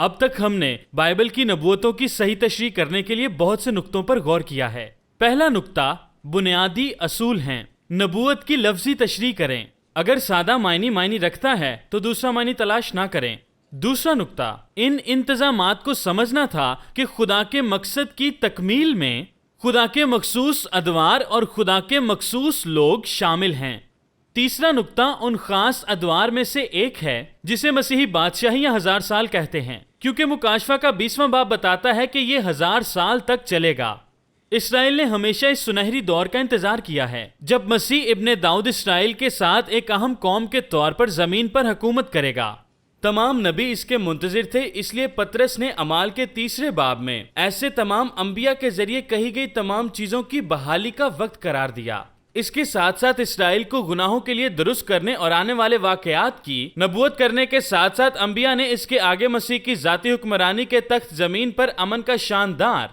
اب تک ہم نے بائبل کی نبوتوں کی صحیح تشریح کرنے کے لیے بہت سے نقطوں پر غور کیا ہے۔ پہلا نقطہ بنیادی اصول ہیں۔ نبوت کی لفظی تشریح کریں۔ اگر سادہ معنی رکھتا ہے تو دوسرا معنی تلاش نہ کریں۔ دوسرا نقطہ ان انتظامات کو سمجھنا تھا کہ خدا کے مقصد کی تکمیل میں خدا کے مخصوص ادوار اور خدا کے مخصوص لوگ شامل ہیں۔ تیسرا نقطہ ان خاص ادوار میں سے ایک ہے جسے مسیحی بادشاہی یا 1000 سال کہتے ہیں، کیونکہ مکاشفہ کا 20واں باب بتاتا ہے کہ یہ 1000 سال تک چلے گا۔ اسرائیل نے ہمیشہ اس سنہری دور کا انتظار کیا ہے جب مسیح ابن داؤد اسرائیل کے ساتھ ایک اہم قوم کے طور پر زمین پر حکومت کرے گا۔ تمام نبی اس کے منتظر تھے، اس لیے پطرس نے اعمال کے 3 باب میں ایسے تمام انبیاء کے ذریعے کہی گئی تمام چیزوں کی بحالی کا وقت قرار دیا۔ اس کے ساتھ ساتھ اسرائیل کو گناہوں کے لیے درست کرنے اور آنے والے واقعات کی نبوت کرنے کے ساتھ ساتھ انبیاء نے اس کے آگے مسیح کی ذاتی حکمرانی کے تخت زمین پر امن کا شاندار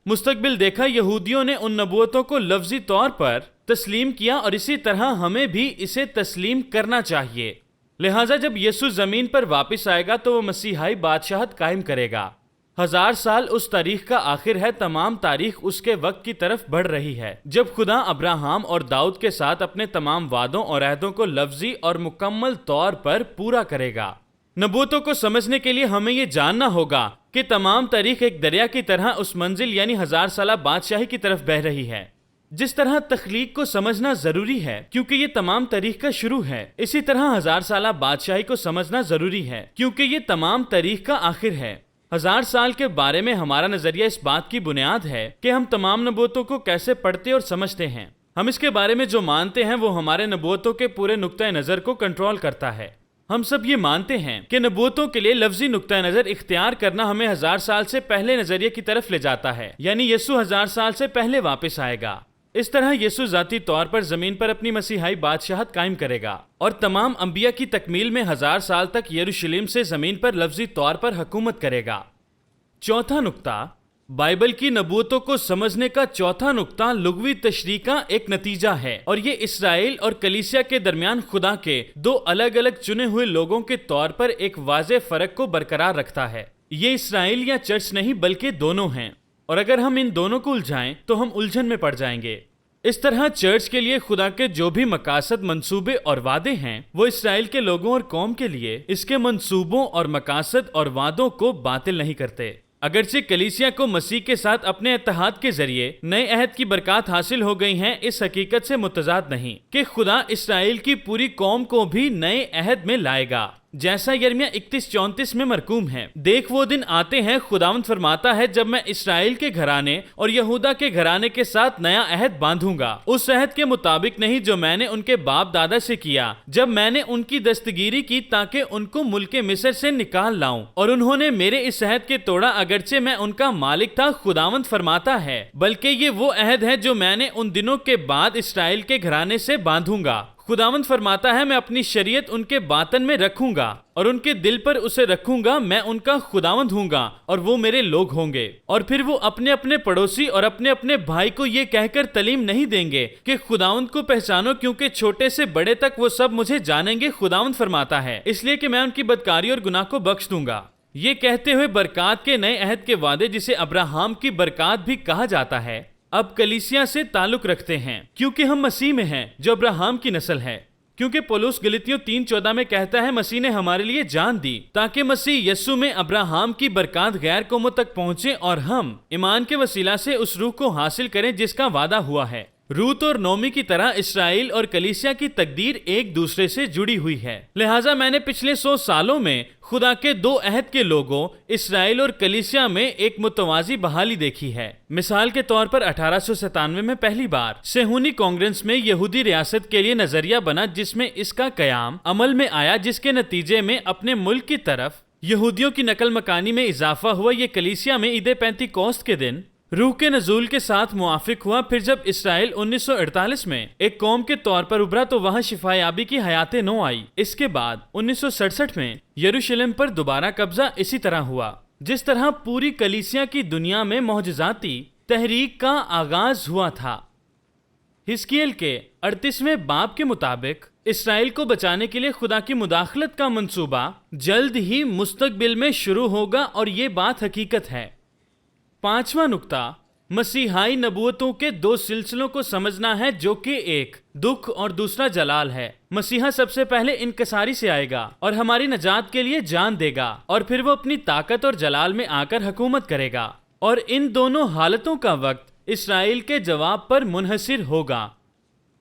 مستقبل دیکھا۔ یہودیوں نے ان نبوتوں کو لفظی طور پر تسلیم کیا اور اسی طرح ہمیں بھی اسے تسلیم کرنا چاہیے۔ لہٰذا جب یسوع زمین پر واپس آئے گا تو وہ مسیحائی بادشاہت قائم کرے گا۔ 1000 سال اس تاریخ کا آخر ہے، تمام تاریخ اس کے وقت کی طرف بڑھ رہی ہے جب خدا ابراہم اور داؤد کے ساتھ اپنے تمام وعدوں اور عہدوں کو لفظی اور مکمل طور پر پورا کرے گا۔ نبوتوں کو سمجھنے کے لیے ہمیں یہ جاننا ہوگا کہ تمام تاریخ ایک دریا کی طرح اس منزل یعنی 1000 سالہ بادشاہی کی طرف بہہ رہی ہے۔ جس طرح تخلیق کو سمجھنا ضروری ہے کیونکہ یہ تمام تاریخ کا شروع ہے، اسی طرح 1000 سالہ بادشاہی کو سمجھنا ضروری ہے کیونکہ یہ تمام تاریخ کا آخر ہے۔ 1000 سال کے بارے میں ہمارا نظریہ اس بات کی بنیاد ہے کہ ہم تمام نبوتوں کو کیسے پڑھتے اور سمجھتے ہیں۔ ہم اس کے بارے میں جو مانتے ہیں وہ ہمارے نبوتوں کے پورے نقطۂ نظر کو کنٹرول کرتا ہے۔ ہم سب یہ مانتے ہیں کہ نبوتوں کے لیے لفظی نقطۂ نظر اختیار کرنا ہمیں 1000 سال سے پہلے نظریے کی طرف لے جاتا ہے، یعنی یسوع 1000 سال سے پہلے واپس آئے گا۔ اس طرح یسوع ذاتی طور پر زمین پر اپنی مسیحائی بادشاہت قائم کرے گا اور تمام انبیاء کی تکمیل میں 1000 سال تک یروشلم سے زمین پر لفظی طور پر حکومت کرے گا۔ چوتھا نقطہ بائبل کی نبوتوں کو سمجھنے کا چوتھا نقطہ لغوی تشریح کا ایک نتیجہ ہے، اور یہ اسرائیل اور کلیسیا کے درمیان خدا کے 2 الگ الگ چنے ہوئے لوگوں کے طور پر ایک واضح فرق کو برقرار رکھتا ہے۔ یہ اسرائیل یا چرچ نہیں بلکہ دونوں ہیں، اور اگر ہم ان دونوں کو الجھائیں تو ہم الجھن میں پڑ جائیں گے۔ اس طرح چرچ کے لیے خدا کے جو بھی مقاصد، منصوبے اور وعدے ہیں وہ اسرائیل کے لوگوں اور قوم کے لیے اس کے منصوبوں اور مقاصد اور وعدوں کو باطل نہیں کرتے۔ اگرچہ کلیسیا کو مسیح کے ساتھ اپنے اتحاد کے ذریعے نئے عہد کی برکات حاصل ہو گئی ہیں، اس حقیقت سے متضاد نہیں کہ خدا اسرائیل کی پوری قوم کو بھی نئے عہد میں لائے گا، جیسا یرمیہ 31:34 میں مرقوم ہے۔ دیکھ وہ دن آتے ہیں، خداوند فرماتا ہے، جب میں اسرائیل کے گھرانے اور یہودا کے گھرانے کے ساتھ نیا عہد باندھوں گا، اس عہد کے مطابق نہیں جو میں نے ان کے باپ دادا سے کیا جب میں نے ان کی دستگیری کی تاکہ ان کو ملک مصر سے نکال لاؤں، اور انہوں نے میرے اس عہد کے توڑا اگرچہ میں ان کا مالک تھا، خداوند فرماتا ہے، بلکہ یہ وہ عہد ہے جو میں نے ان دنوں کے بعد اسرائیل کے گھرانے سے باندھوں گا۔ خداوند فرماتا ہے، میں اپنی شریعت ان کے باطن میں رکھوں گا اور ان کے دل پر اسے رکھوں گا، میں ان کا خداوند ہوں گا اور وہ میرے لوگ ہوں گے۔ اور پھر وہ اپنے اپنے پڑوسی اور اپنے اپنے بھائی کو یہ کہہ کر تعلیم نہیں دیں گے کہ خداوند کو پہچانو، کیونکہ چھوٹے سے بڑے تک وہ سب مجھے جانیں گے، خداوند فرماتا ہے، اس لیے کہ میں ان کی بدکاری اور گناہ کو بخش دوں گا۔ یہ کہتے ہوئے برکات کے نئے عہد کے وعدے، جسے ابراہم کی برکات بھی کہا جاتا ہے، اب کلیسیا سے تعلق رکھتے ہیں کیونکہ ہم مسیح میں ہیں جو ابراہم کی نسل ہے۔ کیونکہ پولس گلتیوں 3:14 میں کہتا ہے، مسیح نے ہمارے لیے جان دی تاکہ مسیح یسوع میں ابراہم کی برکات غیر قوموں تک پہنچے اور ہم ایمان کے وسیلہ سے اس روح کو حاصل کریں جس کا وعدہ ہوا ہے۔ روت اور نومی کی طرح اسرائیل اور کلیسیا کی تقدیر ایک دوسرے سے جڑی ہوئی ہے، لہٰذا میں نے پچھلے 100 سالوں میں خدا کے 2 عہد کے لوگوں اسرائیل اور کلیسیا میں ایک متوازی بحالی دیکھی ہے۔ مثال کے طور پر 1897 میں پہلی بار سہونی کانگریس میں یہودی ریاست کے لیے نظریہ بنا جس میں اس کا قیام عمل میں آیا، جس کے نتیجے میں اپنے ملک کی طرف یہودیوں کی نقل مکانی میں اضافہ ہوا۔ یہ کلیسیا میں عید پینتیکوست کے دن روح کے نزول کے ساتھ موافق ہوا۔ پھر جب اسرائیل 1948 میں ایک قوم کے طور پر ابھرا تو وہاں شفا یابی کی حیات نو آئی۔ اس کے بعد 1967 میں یروشلم پر دوبارہ قبضہ اسی طرح ہوا۔ جس طرح پوری کلیسیا کی دنیا میں معجزاتی تحریک کا آغاز ہوا تھا۔ حزقیل کے 38ویں باب کے مطابق اسرائیل کو بچانے کے لیے خدا کی مداخلت کا منصوبہ جلد ہی مستقبل میں شروع ہوگا، اور یہ بات حقیقت ہے۔ 5واں نقطہ، مسیحائی نبوتوں کے 2 سلسلوں کو سمجھنا ہے، جو کہ ایک دکھ اور دوسرا جلال ہے۔ مسیحا سب سے پہلے انکساری سے آئے گا اور ہماری نجات کے لیے جان دے گا، اور پھر وہ اپنی طاقت اور جلال میں آ کر حکومت کرے گا، اور ان دونوں حالتوں کا وقت اسرائیل کے جواب پر منحصر ہوگا۔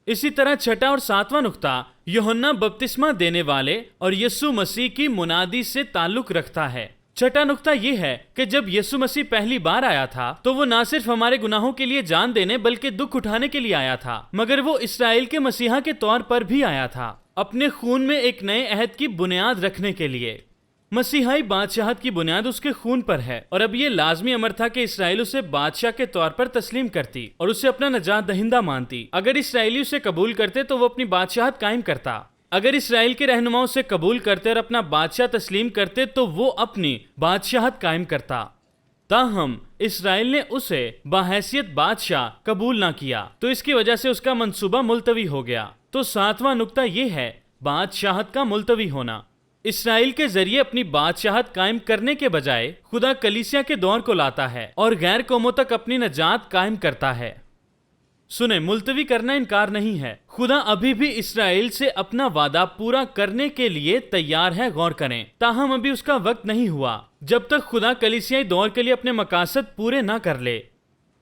اسی طرح 6واں اور 7واں نقطہ یوحنا بپتسمہ دینے والے اور یسوع مسیح کی منادی سے تعلق رکھتا ہے۔ 6واں نقطہ یہ ہے کہ جب یسوع مسیح پہلی بار آیا تھا تو وہ نہ صرف ہمارے گناہوں کے لیے جان دینے بلکہ دکھ اٹھانے کے لیے آیا تھا، مگر وہ اسرائیل کے مسیحا کے طور پر بھی آیا تھا، اپنے خون میں ایک نئے عہد کی بنیاد رکھنے کے لیے۔ مسیحائی بادشاہت کی بنیاد اس کے خون پر ہے، اور اب یہ لازمی امر تھا کہ اسرائیل اسے بادشاہ کے طور پر تسلیم کرتی اور اسے اپنا نجات دہندہ مانتی۔ اگر اسرائیلی اسے قبول کرتے تو وہ اپنی بادشاہت قائم کرتا۔ اگر اسرائیل کے رہنماؤں سے قبول کرتے اور اپنا بادشاہ تسلیم کرتے تو وہ اپنی بادشاہت قائم کرتا۔ تاہم اسرائیل نے اسے بحیثیت بادشاہ قبول نہ کیا، تو اس کی وجہ سے اس کا منصوبہ ملتوی ہو گیا۔ تو 7واں نقطہ یہ ہے، بادشاہت کا ملتوی ہونا۔ اسرائیل کے ذریعے اپنی بادشاہت قائم کرنے کے بجائے خدا کلیسیا کے دور کو لاتا ہے اور غیر قوموں تک اپنی نجات قائم کرتا ہے۔ سنیں، ملتوی کرنا انکار نہیں ہے۔ خدا ابھی بھی اسرائیل سے اپنا وعدہ پورا کرنے کے لیے تیار ہے، غور کریں۔ تاہم ابھی اس کا وقت نہیں ہوا جب تک خدا کلیسیائی دور کے لیے اپنے مقاصد پورے نہ کر لے۔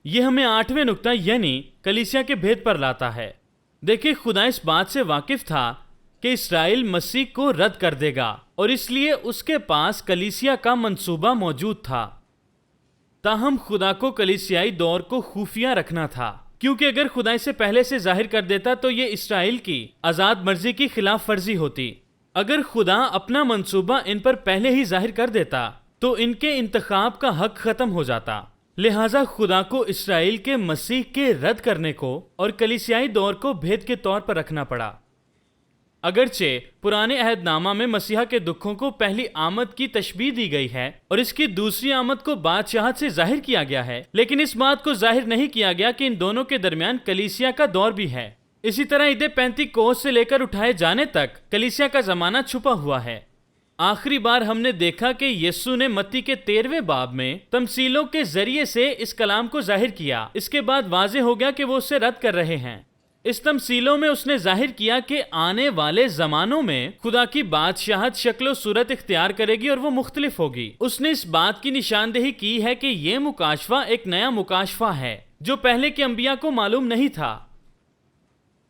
یہ ہمیں 8ویں نقطہ یعنی کلیسیا کے بھید پر لاتا ہے۔ دیکھیں، خدا اس بات سے واقف تھا کہ اسرائیل مسیح کو رد کر دے گا، اور اس لیے اس کے پاس کلیسیا کا منصوبہ موجود تھا۔ تاہم خدا کو کلیسیائی دور کو خفیہ رکھنا تھا، کیونکہ اگر خدا اسے پہلے سے ظاہر کر دیتا تو یہ اسرائیل کی آزاد مرضی کی خلاف ورزی ہوتی۔ اگر خدا اپنا منصوبہ ان پر پہلے ہی ظاہر کر دیتا تو ان کے انتخاب کا حق ختم ہو جاتا۔ لہٰذا خدا کو اسرائیل کے مسیح کے رد کرنے کو اور کلیسیائی دور کو بھید کے طور پر رکھنا پڑا۔ اگرچہ پرانے عہد نامہ میں مسیحا کے دکھوں کو پہلی آمد کی تشبیہ دی گئی ہے اور اس کی دوسری آمد کو بادشاہت سے ظاہر کیا گیا ہے، لیکن اس بات کو ظاہر نہیں کیا گیا کہ ان دونوں کے درمیان کلیسیا کا دور بھی ہے۔ اسی طرح عید پینتیکوست سے لے کر اٹھائے جانے تک کلیسیا کا زمانہ چھپا ہوا ہے۔ آخری بار ہم نے دیکھا کہ یسوع نے متی کے 13ویں باب میں تمثیلوں کے ذریعے سے اس کلام کو ظاہر کیا۔ اس کے بعد واضح ہو گیا کہ وہ اسے رد کر رہے ہیں۔ اس تمثیلوں میں اس نے ظاہر کیا کہ آنے والے زمانوں میں خدا کی بادشاہت شکل و صورت اختیار کرے گی اور وہ مختلف ہوگی۔ اس نے اس بات کی نشاندہی کی ہے کہ یہ مکاشفہ ایک نیا مکاشفہ ہے جو پہلے کے انبیاء کو معلوم نہیں تھا۔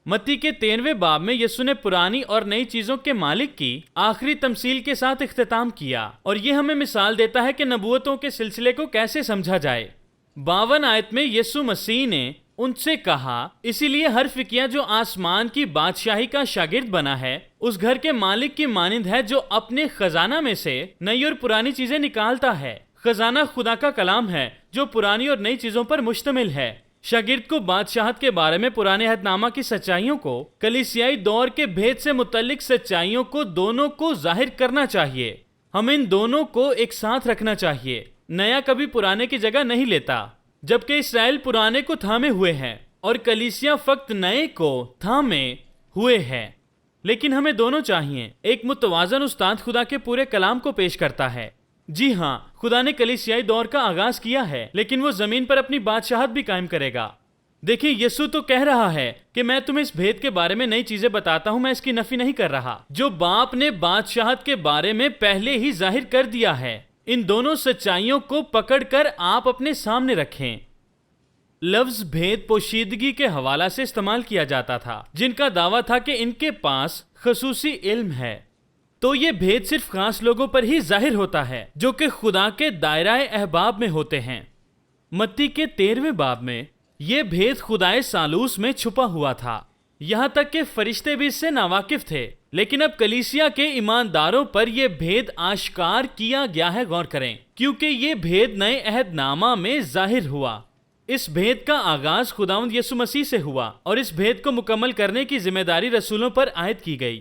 متی کے 13ویں باب میں یسوع نے پرانی اور نئی چیزوں کے مالک کی آخری تمثیل کے ساتھ اختتام کیا، اور یہ ہمیں مثال دیتا ہے کہ نبوتوں کے سلسلے کو کیسے سمجھا جائے۔ 52 آیت میں یسوع مسیح نے ان سے کہا، اسی لیے ہر فقیہ جو آسمان کی بادشاہی کا شاگرد بنا ہے اس گھر کے مالک کی مانند ہے جو اپنے خزانہ میں سے نئی اور پرانی چیزیں نکالتا ہے۔ خزانہ خدا کا کلام ہے جو پرانی اور نئی چیزوں پر مشتمل ہے۔ شاگرد کو بادشاہت کے بارے میں پرانے عہد نامہ کی سچائیوں کو کلیسیائی دور کے بھید سے متعلق سچائیوں کو دونوں کو ظاہر کرنا چاہیے۔ ہمیں ان دونوں کو ایک ساتھ رکھنا چاہیے۔ نیا کبھی پرانے کی جگہ نہیں لیتا، جبکہ اسرائیل پرانے کو تھامے ہوئے ہیں اور کلیسیا فقط نئے کو تھامے ہوئے ہے۔ لیکن ہمیں دونوں چاہیے۔ ایک متوازن استاد خدا کے پورے کلام کو پیش کرتا ہے۔ جی ہاں، خدا نے کلیسیائی دور کا آغاز کیا ہے، لیکن وہ زمین پر اپنی بادشاہت بھی قائم کرے گا۔ دیکھیں، یسوع تو کہہ رہا ہے کہ میں تمہیں اس بھید کے بارے میں نئی چیزیں بتاتا ہوں، میں اس کی نفی نہیں کر رہا جو باپ نے بادشاہت کے بارے میں پہلے ہی ظاہر کر دیا ہے۔ ان دونوں سچائیوں کو پکڑ کر آپ اپنے سامنے رکھیں۔ لفظ بھید پوشیدگی کے حوالہ سے استعمال کیا جاتا تھا، جن کا دعویٰ تھا کہ ان کے پاس خصوصی علم ہے۔ تو یہ بھید صرف خاص لوگوں پر ہی ظاہر ہوتا ہے جو کہ خدا کے دائرہ احباب میں ہوتے ہیں۔ متی کے 13ویں باب میں یہ بھید خدائے ثالوث میں چھپا ہوا تھا، یہاں تک کہ فرشتے بھی اس سے ناواقف تھے، لیکن اب کلیسیا کے ایمانداروں پر یہ بھید آشکار کیا گیا ہے۔ غور کریں، کیونکہ یہ بھید نئے عہد نامہ میں ظاہر ہوا۔ اس بھید کا آغاز خداوند یسوع مسیح سے ہوا اور اس بھید کو مکمل کرنے کی ذمہ داری رسولوں پر عائد کی گئی۔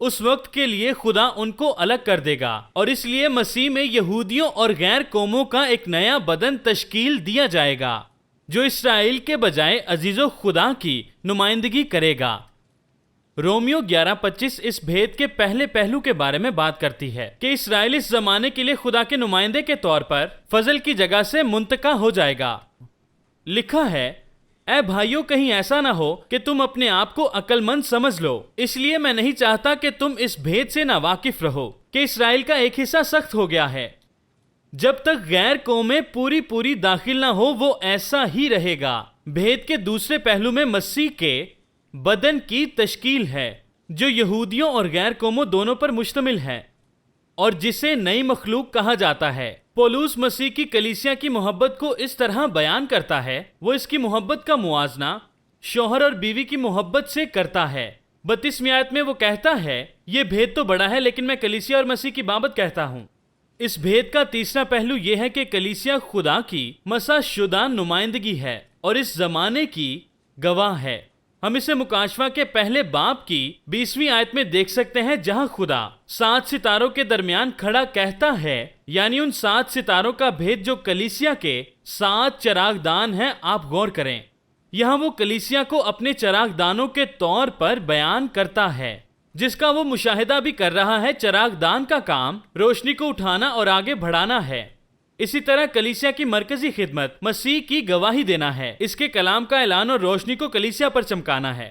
اس وقت کے لیے خدا ان کو الگ کر دے گا، اور اس لیے مسیح میں یہودیوں اور غیر قوموں کا ایک نیا بدن تشکیل دیا جائے گا جو اسرائیل کے بجائے عزیز و خدا کی نمائندگی کرے گا۔ رومیو 11:25 اس بھید کے پہلے پہلو کے بارے میں بات کرتی ہے کہ اسرائیل اس زمانے کے لیے خدا کے نمائندے کے طور پر فضل کی جگہ سے منتقل ہو جائے گا۔ لکھا ہے، اے بھائیو، کہیں ایسا نہ ہو کہ تم اپنے آپ کو عقل مند سمجھ لو، اس لیے میں نہیں چاہتا کہ تم اس بھید سے ناواقف رہو کہ اسرائیل کا ایک حصہ سخت ہو گیا ہے۔ جب تک غیر قومیں پوری داخل نہ ہو وہ ایسا ہی رہے گا۔ بھید کے دوسرے پہلو میں مسیح کے بدن کی تشکیل ہے جو یہودیوں اور غیر قوموں دونوں پر مشتمل ہے اور جسے نئی مخلوق کہا جاتا ہے۔ پولس مسیح کی کلیسیا کی محبت کو اس طرح بیان کرتا ہے، وہ اس کی محبت کا موازنہ شوہر اور بیوی کی محبت سے کرتا ہے۔ 32ویں آیت میں وہ کہتا ہے، یہ بھید تو بڑا ہے لیکن میں کلیسیا اور مسیح کی بابت کہتا ہوں۔ اس بھید کا تیسرا پہلو یہ ہے کہ کلیسیا خدا کی مسح شدہ نمائندگی ہے اور اس زمانے کی گواہ ہے۔ ہم اسے مکاشفہ کے پہلے باب کی 20ویں آیت میں دیکھ سکتے ہیں جہاں خدا 7 ستاروں کے درمیان کھڑا کہتا ہے، یعنی ان 7 ستاروں کا بھید جو کلیسیا کے 7 چراغ دان ہیں۔ آپ غور کریں، یہاں وہ کلیسیا کو اپنے چراغ دانوں کے طور پر بیان کرتا ہے جس کا وہ مشاہدہ بھی کر رہا ہے۔ چراغ دان کا کام روشنی کو اٹھانا اور آگے بڑھانا ہے۔ اسی طرح کلیسیا کی مرکزی خدمت مسیح کی گواہی دینا ہے، اس کے کلام کا اعلان اور روشنی کو کلیسیا پر چمکانا ہے۔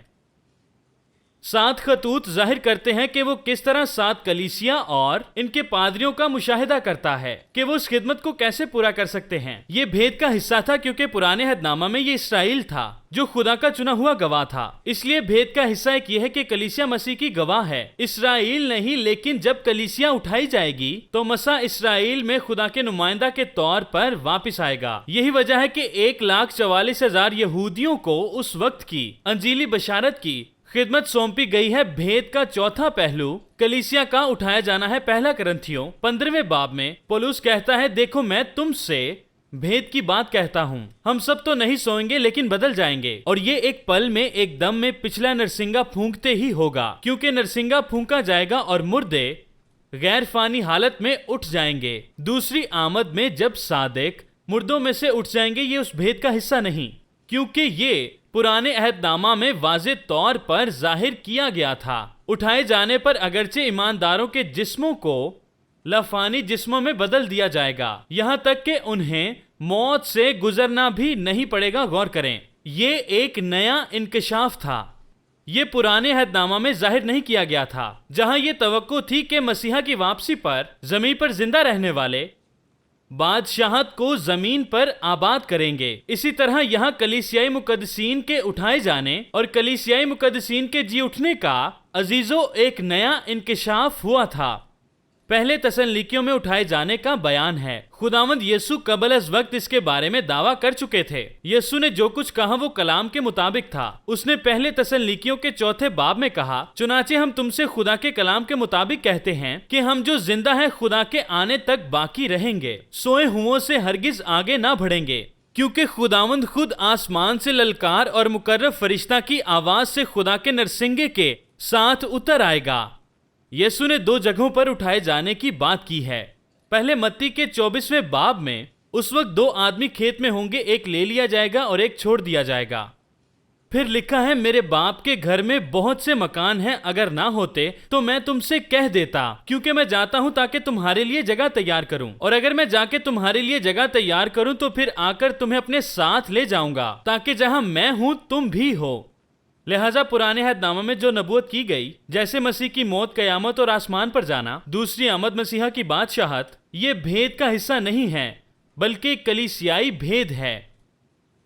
7 خطوط ظاہر کرتے ہیں کہ وہ کس طرح 7 کلیسیا اور ان کے پادریوں کا مشاہدہ کرتا ہے کہ وہ اس خدمت کو کیسے پورا کر سکتے ہیں۔ یہ بھید کا حصہ تھا کیونکہ پرانے عہد نامہ میں یہ اسرائیل تھا جو خدا کا چنا ہوا گواہ تھا، اس لیے بھید کا حصہ ایک یہ ہے کہ کلیسیا مسیح کی گواہ ہے، اسرائیل نہیں۔ لیکن جب کلیسیا اٹھائی جائے گی تو مسیح اسرائیل میں خدا کے نمائندہ کے طور پر واپس آئے گا۔ یہی وجہ ہے کہ 1,44,000 یہودیوں کو اس وقت کی انجیلی بشارت کی خدمت سونپی گئی ہے۔ بھید کا چوتھا پہلو کلیسیا کا اٹھایا جانا ہے۔ پہلا کرنتھیوں 15ویں باب میں پولس کہتا ہے، دیکھو میں تم سے بھید کی بات کہتا ہوں، ہم سب تو نہیں سوئیں گے لیکن بدل جائیں گے، اور یہ ایک پل میں ایک دم میں پچھلا نرسنگا پھونکتے ہی ہوگا، کیونکہ نرسنگا پھونکا جائے گا اور مردے غیر فانی حالت میں اٹھ جائیں گے۔ دوسری آمد میں جب صادق مردوں میں سے اٹھ جائیں گے، یہ اس بھید کا حصہ نہیں، کیونکہ یہ پرانے عہد نامہ میں واضح طور پر ظاہر کیا گیا تھا۔ اٹھائے جانے پر اگرچہ ایمانداروں کے جسموں کو لافانی جسموں میں بدل دیا جائے گا، یہاں تک کہ انہیں موت سے گزرنا بھی نہیں پڑے گا۔ غور کریں، یہ ایک نیا انکشاف تھا، یہ پرانے عہد نامہ میں ظاہر نہیں کیا گیا تھا، جہاں یہ توقع تھی کہ مسیحا کی واپسی پر زمین پر زندہ رہنے والے بادشاہت کو زمین پر آباد کریں گے۔ اسی طرح یہاں کلیسیائی مقدسین کے اٹھائے جانے اور کلیسیائی مقدسین کے جی اٹھنے کا عزیزو ایک نیا انکشاف ہوا تھا۔ پہلے تسلنیکیوں میں اٹھائے جانے کا بیان ہے۔ خداوند یسوع قبل از وقت اس کے بارے میں دعویٰ کر چکے تھے۔ یسوع نے جو کچھ کہا وہ کلام کے مطابق تھا۔ اس نے پہلے تسلنیکیوں کے 4 باب میں کہا، چنانچہ ہم تم سے خدا کے کلام کے مطابق کہتے ہیں کہ ہم جو زندہ ہیں خدا کے آنے تک باقی رہیں گے، سوئے ہوں سے ہرگز آگے نہ بڑھیں گے، کیونکہ خداوند خود آسمان سے للکار اور مقرب فرشتہ کی آواز سے خدا کے نرسنگے کے ساتھ اتر آئے گا۔ یسوع نے 2 جگہوں پر اٹھائے جانے کی بات کی ہے۔ پہلے متی کے 24ویں باب میں اس وقت 2 آدمی کھیت میں ہوں گے، ایک لے لیا جائے گا اور ایک چھوڑ دیا جائے گا۔ پھر لکھا ہے، میرے باپ کے گھر میں بہت سے مکان ہیں، اگر نہ ہوتے تو میں تم سے کہہ دیتا، کیونکہ میں جاتا ہوں تاکہ تمہارے لیے جگہ تیار کروں، اور اگر میں جا کے تمہارے لیے جگہ تیار کروں تو پھر آ کر تمہیں اپنے ساتھ لے جاؤں گا، تاکہ جہاں میں ہوں تم بھی ہو۔ لہٰذا پرانے عہد نامہ میں جو نبوت کی گئی، جیسے مسیح کی موت، قیامت اور آسمان پر جانا، دوسری آمد مسیحا کی بادشاہت، یہ بھید کا حصہ نہیں ہے بلکہ کلیسیائی بھید ہے۔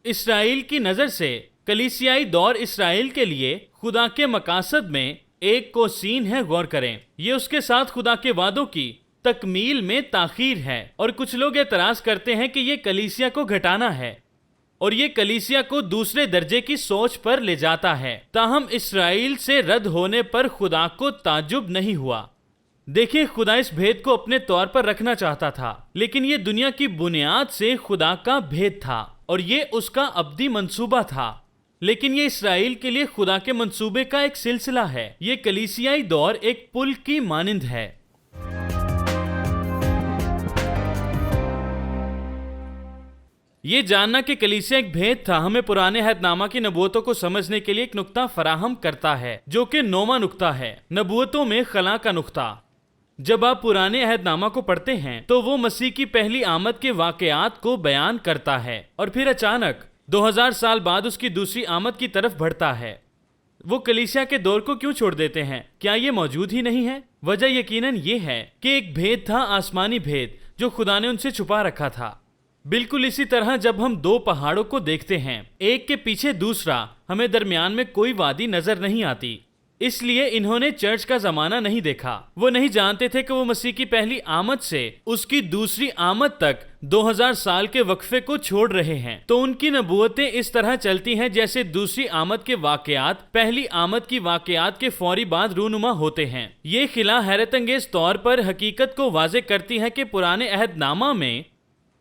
اسرائیل کی نظر سے کلیسیائی دور اسرائیل کے لیے خدا کے مقاصد میں ایک کوسین ہے۔ غور کریں، یہ اس کے ساتھ خدا کے وعدوں کی تکمیل میں تاخیر ہے، اور کچھ لوگ اعتراض کرتے ہیں کہ یہ کلیسیا کو گھٹانا ہے اور یہ کلیسیا کو دوسرے درجے کی سوچ پر لے جاتا ہے۔ تاہم اسرائیل سے رد ہونے پر خدا کو تعجب نہیں ہوا۔ دیکھیں، خدا اس بھید کو اپنے طور پر رکھنا چاہتا تھا، لیکن یہ دنیا کی بنیاد سے خدا کا بھید تھا اور یہ اس کا ابدی منصوبہ تھا۔ لیکن یہ اسرائیل کے لیے خدا کے منصوبے کا ایک سلسلہ ہے. یہ کلیسیائی دور ایک پل کی مانند ہے. یہ جاننا کہ کلیسیا ایک بھید تھا ہمیں پرانے عہد نامہ کی نبوتوں کو سمجھنے کے لیے ایک نقطہ فراہم کرتا ہے جو کہ 9واں نقطہ ہے، نبوتوں میں خلا کا نقطہ. جب آپ پرانے عہد نامہ کو پڑھتے ہیں تو وہ مسیح کی پہلی آمد کے واقعات کو بیان کرتا ہے اور پھر اچانک 2000 سال بعد اس کی دوسری آمد کی طرف بڑھتا ہے. وہ کلیسیا کے دور کو کیوں چھوڑ دیتے ہیں؟ کیا یہ موجود ہی نہیں ہے؟ وجہ یقیناً یہ ہے کہ ایک بھید تھا، آسمانی بھید، جو خدا نے ان سے چھپا رکھا تھا. بالکل اسی طرح جب ہم دو پہاڑوں کو دیکھتے ہیں، ایک کے پیچھے دوسرا، ہمیں درمیان میں کوئی وادی نظر نہیں آتی. اس لیے انہوں نے چرچ کا زمانہ نہیں دیکھا. وہ نہیں جانتے تھے کہ وہ مسیح کی پہلی آمد سے اس کی دوسری آمد تک 2000 سال کے وقفے کو چھوڑ رہے ہیں. تو ان کی نبوتیں اس طرح چلتی ہیں جیسے دوسری آمد کے واقعات پہلی آمد کی واقعات کے فوری بعد رونما ہوتے ہیں. یہ خلا حیرت انگیز طور پر حقیقت کو واضح کرتی ہے کہ پرانے عہد نامہ میں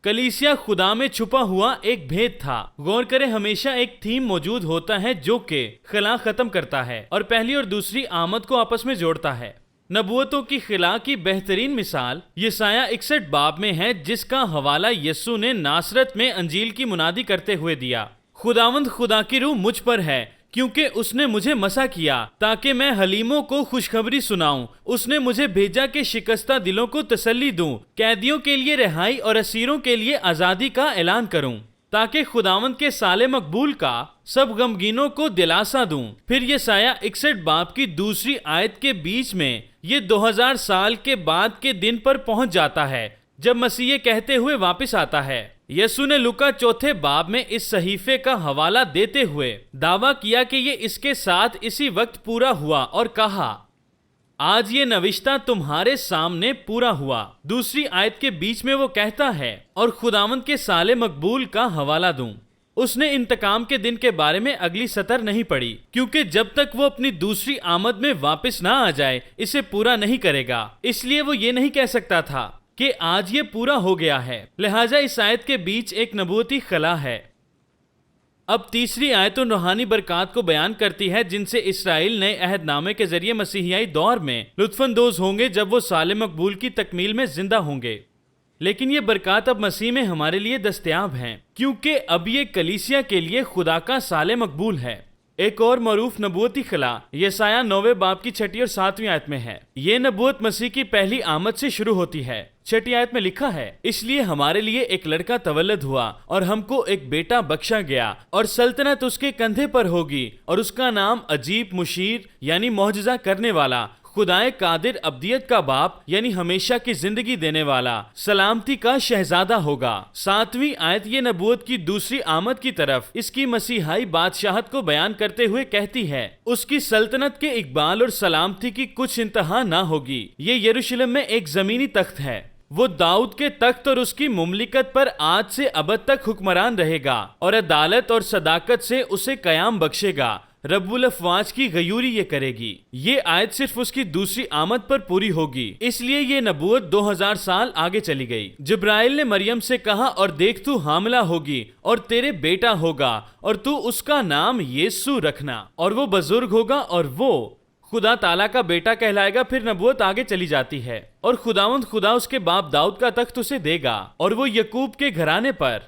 کلیسیا خدا میں چھپا ہوا ایک بھید تھا. غور کریں، ہمیشہ ایک تھیم موجود ہوتا ہے جو کہ خلا ختم کرتا ہے اور پہلی اور دوسری آمد کو آپس میں جوڑتا ہے. نبوتوں کی خلا کی بہترین مثال یسایہ 61 باب میں ہے، جس کا حوالہ یسوع نے ناصرت میں انجیل کی منادی کرتے ہوئے دیا. خداوند خدا کی روح مجھ پر ہے کیونکہ اس نے مجھے مسح کیا تاکہ میں حلیموں کو خوشخبری سناؤں. اس نے مجھے بھیجا کہ شکستہ دلوں کو تسلی دوں، قیدیوں کے لیے رہائی اور اسیروں کے لیے آزادی کا اعلان کروں، تاکہ خداوند کے سال مقبول کا سب غمگینوں کو دلاسا دوں. پھر یسایہ 61 باب کی دوسری آیت کے بیچ میں یہ 2000 سال کے بعد کے دن پر پہنچ جاتا ہے جب مسیح کہتے ہوئے واپس آتا ہے. یسوع نے لوکا 4 باب میں اس صحیفے کا حوالہ دیتے ہوئے دعویٰ کیا کہ یہ اس کے ساتھ اسی وقت پورا ہوا اور کہا، آج یہ نوشتہ تمہارے سامنے پورا ہوا. دوسری آیت کے بیچ میں وہ کہتا ہے، اور خداوند کے سال مقبول کا حوالہ دوں. اس نے انتقام کے دن کے بارے میں اگلی سطر نہیں پڑھی کیونکہ جب تک وہ اپنی دوسری آمد میں واپس نہ آ جائے اسے پورا نہیں کرے گا. اس لیے وہ یہ نہیں کہہ سکتا تھا کہ آج یہ پورا ہو گیا ہے. لہٰذا اس آیت کے بیچ ایک نبوتی خلا ہے. اب تیسری آیت ان روحانی برکات کو بیان کرتی ہے جن سے اسرائیل نئے عہد نامے کے ذریعے مسیحیائی دور میں لطف اندوز ہوں گے جب وہ سال مقبول کی تکمیل میں زندہ ہوں گے. لیکن یہ برکات اب مسیح میں ہمارے لیے دستیاب ہیں کیونکہ اب یہ کلیسیا کے لیے خدا کا سال مقبول ہے. ایک اور معروف نبوتی خلا یسایہ 9 باب کی 6 اور 7 آیت میں ہے. یہ نبوت مسیح کی پہلی آمد سے شروع ہوتی ہے. 6 آیت میں لکھا ہے، اس لیے ہمارے لیے ایک لڑکا تولد ہوا اور ہم کو ایک بیٹا بخشا گیا اور سلطنت اس کے کندھے پر ہوگی اور اس کا نام عجیب، مشیر یعنی معجزہ کرنے والا، خدائے قادر، ابدیت کا باپ یعنی ہمیشہ کی زندگی دینے والا، سلامتی کا شہزادہ ہوگا. 7 آیت یہ نبوت کی دوسری آمد کی طرف اس کی مسیحائی بادشاہت کو بیان کرتے ہوئے کہتی ہے. اس کی سلطنت کے اقبال اور سلامتی کی کچھ انتہا نہ ہوگی. یہ یروشلم میں ایک زمینی تخت ہے. وہ داؤد کے تخت اور اس کی مملکت پر آج سے ابد تک حکمران رہے گا اور عدالت اور صداقت سے اسے قیام بخشے گا. رب الافواج کی غیوری یہ کرے گی. یہ آیت صرف اس کی دوسری آمد پر پوری ہوگی، اس لیے یہ نبوت 2000 سال آگے چلی گئی. جبرائیل نے مریم سے کہا، اور دیکھ تو حاملہ ہوگی اور تیرے بیٹا ہوگا اور تو اس کا نام یسوع رکھنا، اور وہ بزرگ ہوگا اور وہ خدا تعالیٰ کا بیٹا کہلائے گا. پھر نبوت آگے چلی جاتی ہے، اور خداوند خدا اس کے باپ داؤد کا تخت اسے دے گا اور وہ یعقوب کے گھرانے پر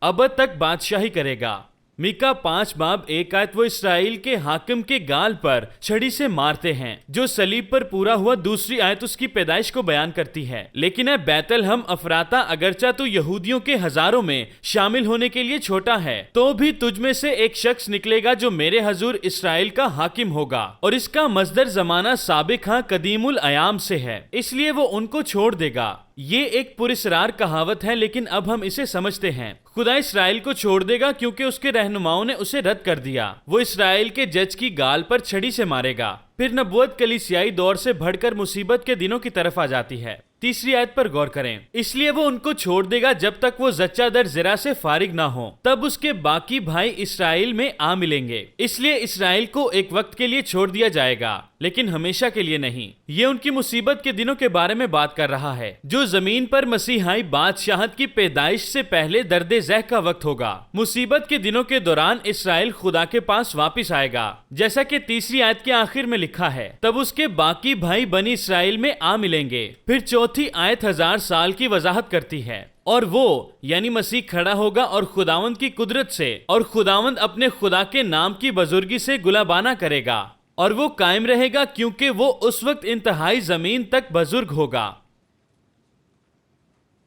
ابد تک بادشاہی کرے گا. میکا 5 باب 1 آیت وہ اسرائیل کے حاکم کے گال پر چھڑی سے مارتے ہیں جو صلیب پر پورا ہوا. دوسری آیت اس کی پیدائش کو بیان کرتی ہے. لیکن اے بیت لحم افراتا، اگرچہ تو یہودیوں کے ہزاروں میں شامل ہونے کے لیے چھوٹا ہے، تو بھی تجھ میں سے ایک شخص نکلے گا جو میرے حضور اسرائیل کا حاکم ہوگا، اور اس کا مصدر زمانہ سابق ہاں قدیم الایام سے ہے، اس لیے وہ ان کو چھوڑ دے گا. یہ ایک پراسرار کہاوت ہے لیکن اب ہم اسے سمجھتے ہیں. خدا اسرائیل کو چھوڑ دے گا کیونکہ اس کے رہنماؤں نے اسے رد کر دیا. وہ اسرائیل کے جج کی گال پر چھڑی سے مارے گا. پھر نبوت کلیسیائی دور سے بڑھ کر مصیبت کے دنوں کی طرف آ جاتی ہے. تیسری آیت پر غور کریں. اس لیے وہ ان کو چھوڑ دے گا جب تک وہ زچہ در زرہ سے فارغ نہ ہو، تب اس کے باقی بھائی اسرائیل میں آ ملیں گے. اس لیے اسرائیل کو ایک وقت کے لیے چھوڑ دیا جائے گا. لیکن ہمیشہ کے لیے نہیں۔ یہ ان کی مصیبت کے دنوں کے بارے میں بات کر رہا ہے جو زمین پر مسیحائی بادشاہت کی پیدائش سے پہلے درد ذہ کا وقت ہوگا۔ مصیبت کے دنوں کے دوران اسرائیل خدا کے پاس واپس آئے گا، جیسا کہ تیسری آیت کے آخر میں لکھا ہے، تب اس کے باقی بھائی بنی اسرائیل میں آ ملیں گے۔ پھر چوتھی آیت 1000 سال کی وضاحت کرتی ہے، اور وہ یعنی مسیح کھڑا ہوگا اور خداوند کی قدرت سے، اور خداوند اپنے خدا کے نام کی بزرگی سے گلابانہ کرے گا، اور وہ قائم رہے گا کیونکہ وہ اس وقت انتہائی زمین تک بزرگ ہوگا۔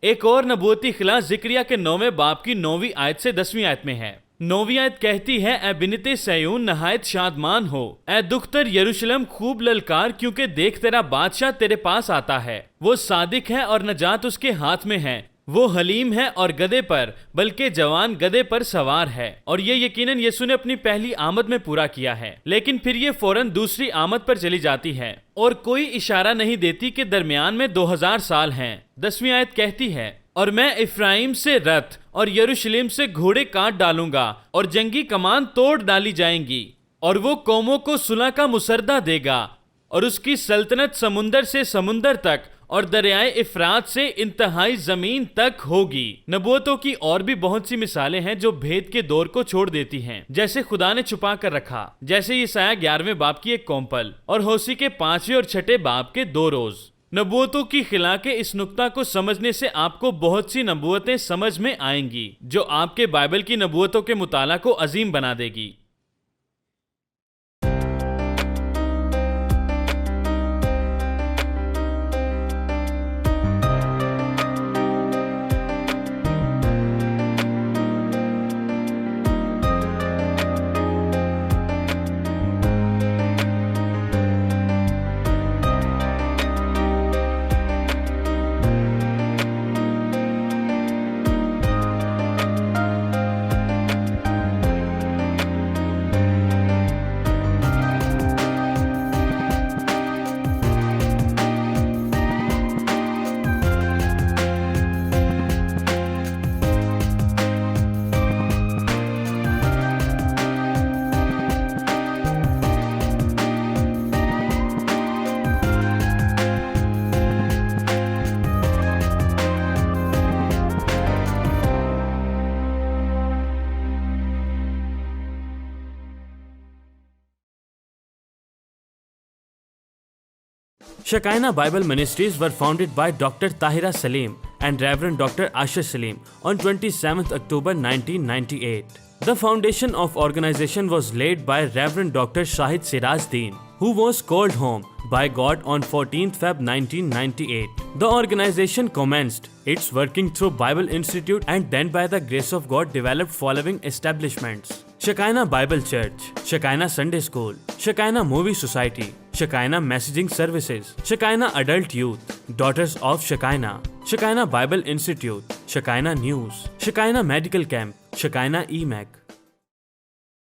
ایک اور نبوتی خلا زکریا کے 9ویں باب کی 9ویں آیت سے 10ویں آیت میں ہے۔ 9ویں آیت کہتی ہے، اے بنت سیون نہایت شادمان ہو، اے دختر یروشلم خوب للکار، کیونکہ دیکھ تیرا بادشاہ تیرے پاس آتا ہے، وہ صادق ہے اور نجات اس کے ہاتھ میں ہے، وہ حلیم ہے اور گدھے پر بلکہ جوان گدھے پر سوار ہے۔ اور یہ یقیناً یسوع نے اپنی پہلی آمد میں پورا کیا ہے، لیکن پھر یہ فوراً دوسری آمد پر چلی جاتی ہے اور کوئی اشارہ نہیں دیتی کہ درمیان میں 2000 سال ہیں۔ 10ویں آیت کہتی ہے، اور میں افرائیم سے رتھ اور یروشلم سے گھوڑے کاٹ ڈالوں گا اور جنگی کمان توڑ ڈالی جائیں گی، اور وہ قوموں کو صلح کا مسردہ دے گا، اور اس کی سلطنت سمندر سے سمندر تک اور دریائے افرات سے انتہائی زمین تک ہوگی۔ نبوتوں کی اور بھی بہت سی مثالیں ہیں جو بھید کے دور کو چھوڑ دیتی ہیں، جیسے خدا نے چھپا کر رکھا، جیسے یسایہ 11ویں باب کی ایک کومپل، اور ہوسی کے 5ویں اور 6 باب کے 2 روز۔ نبوتوں کی خلا کے اس نقطہ کو سمجھنے سے آپ کو بہت سی نبوتیں سمجھ میں آئیں گی جو آپ کے بائبل کی نبوتوں کے مطالعہ کو عظیم بنا دے گی۔ Shekinah Bible Ministries were founded by Dr. Tahira Salim and Reverend Dr. Asher Salim on 27th October 1998. The foundation of organization was laid by Reverend Dr. Shahid Siraj Deen, who was called home by God on 14th Feb 1998. The organization commenced its working through Bible Institute and then by the grace of God developed following establishments: Shekinah Bible Church, Shekinah Sunday School, Shekinah Movie Society, Shekinah Messaging Services, Shekinah Adult Youth, Daughters of Shekinah, Shekinah Bible Institute, Shekinah News, Shekinah Medical Camp, Shekinah EMAC.